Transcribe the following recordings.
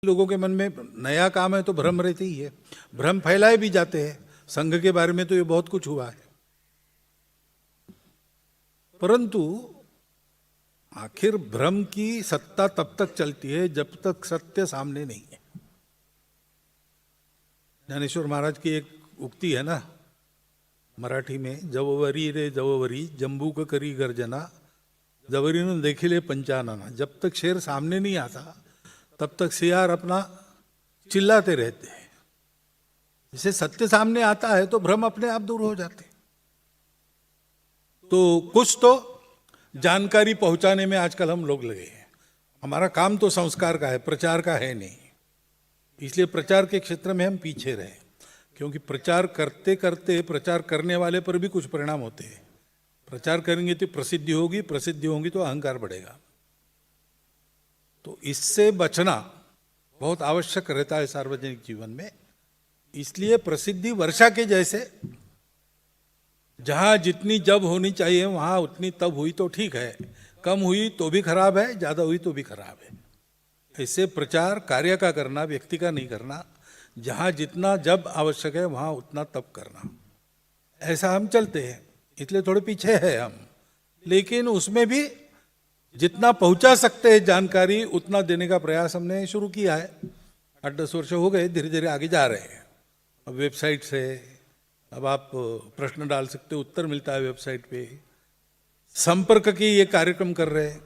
लोगों के मन में नया काम है तो भ्रम रहती ही है, भ्रम फैलाए भी जाते हैं। संघ के बारे में तो ये बहुत कुछ हुआ है, परंतु आखिर भ्रम की सत्ता तब तक चलती है जब तक सत्य सामने नहीं है। ज्ञानेश्वर महाराज की एक उक्ति है ना मराठी में, जववरी रे जववरी जंबूक करी गर्जना जवरीनं देखिले पंचानना। जब तक शेर सामने नहीं आता तब तक सियार अपना चिल्लाते रहते हैं। जैसे सत्य सामने आता है तो भ्रम अपने आप दूर हो जाते। तो कुछ तो जानकारी पहुंचाने में आजकल हम लोग लगे हैं। हमारा काम तो संस्कार का है, प्रचार का है नहीं। इसलिए प्रचार के क्षेत्र में हम पीछे रहे, क्योंकि प्रचार करते करते प्रचार करने वाले पर भी कुछ परिणाम होते हैं। प्रचार करेंगे तो प्रसिद्धि होगी, प्रसिद्धि होगी तो अहंकार बढ़ेगा। तो इससे बचना बहुत आवश्यक रहता है सार्वजनिक जीवन में। इसलिए प्रसिद्धि वर्षा के जैसे, जहां जितनी जब होनी चाहिए वहां उतनी तब हुई तो ठीक है, कम हुई तो भी खराब है, ज्यादा हुई तो भी खराब है। ऐसे प्रचार कार्य का करना, व्यक्ति का नहीं करना। जहां जितना जब आवश्यक है वहां उतना तब करना, ऐसा हम चलते हैं। इसलिए थोड़े पीछे है हम, लेकिन उसमें भी जितना पहुंचा सकते हैं जानकारी उतना देने का प्रयास हमने शुरू किया है। 8-10 वर्ष हो गए, धीरे धीरे आगे जा रहे हैं। अब वेबसाइट से अब आप प्रश्न डाल सकते हो, उत्तर मिलता है वेबसाइट पे। संपर्क की ये कार्यक्रम कर रहे हैं।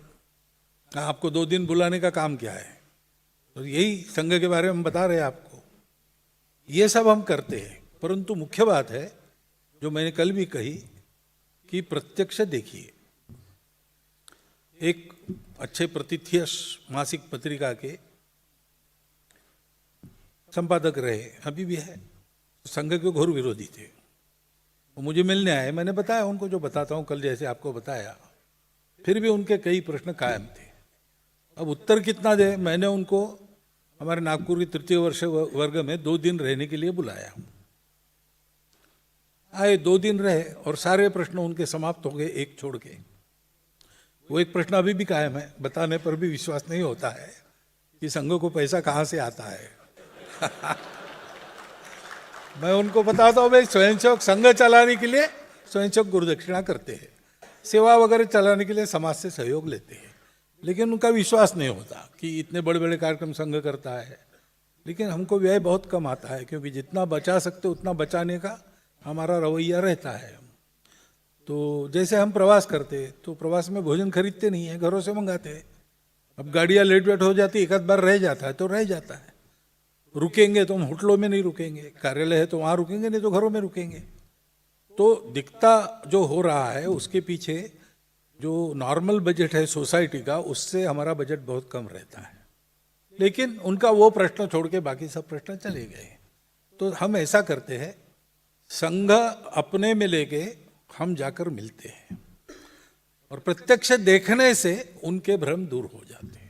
आपको 2 दिन बुलाने का काम क्या है, तो यही संघ के बारे में हम बता रहे हैं आपको। ये सब हम करते हैं, परंतु मुख्य बात है जो मैंने कल भी कही कि प्रत्यक्ष देखिए। एक अच्छे प्रथितयश मासिक पत्रिका के संपादक रहे, अभी भी है, संघ के घोर विरोधी थे। वो मुझे मिलने आए, मैंने बताया उनको जो बताता हूं कल, जैसे आपको बताया। फिर भी उनके कई प्रश्न कायम थे। अब उत्तर कितना दे, मैंने उनको हमारे नागपुर की तृतीय वर्ष वर्ग में 2 दिन रहने के लिए बुलाया। आए, 2 दिन रहे और सारे प्रश्न उनके समाप्त हो गए, एक छोड़ के। वो एक प्रश्न अभी भी कायम है, बताने पर भी विश्वास नहीं होता है कि संघ को पैसा कहां से आता है। मैं उनको बताता हूं, भाई स्वयंसेवक संघ चलाने के लिए स्वयंसेवक गुरुदक्षिणा करते हैं, सेवा वगैरह चलाने के लिए समाज से सहयोग लेते हैं, लेकिन उनका विश्वास नहीं होता कि इतने बड़े बड़े कार्यक्रम संघ करता है। लेकिन हमको व्यय बहुत कम आता है, क्योंकि जितना बचा सकते उतना बचाने का हमारा रवैया रहता है। तो जैसे हम प्रवास करते तो प्रवास में भोजन खरीदते नहीं है, घरों से मंगाते हैं। अब गाड़ियां लेट वेट हो जाती, एक आध बार रह जाता है तो रह जाता है। रुकेंगे तो हम होटलों में नहीं रुकेंगे, कार्यालय है तो वहां रुकेंगे, नहीं तो घरों में रुकेंगे। तो दिखता जो हो रहा है उसके पीछे जो नॉर्मल बजट है सोसाइटी का, उससे हमारा बजट बहुत कम रहता है। लेकिन उनका वो प्रश्न छोड़ के बाकी सब प्रश्न चले गए। तो हम ऐसा करते हैं, संघ अपने में लेके हम जाकर मिलते हैं और प्रत्यक्ष देखने से उनके भ्रम दूर हो जाते हैं।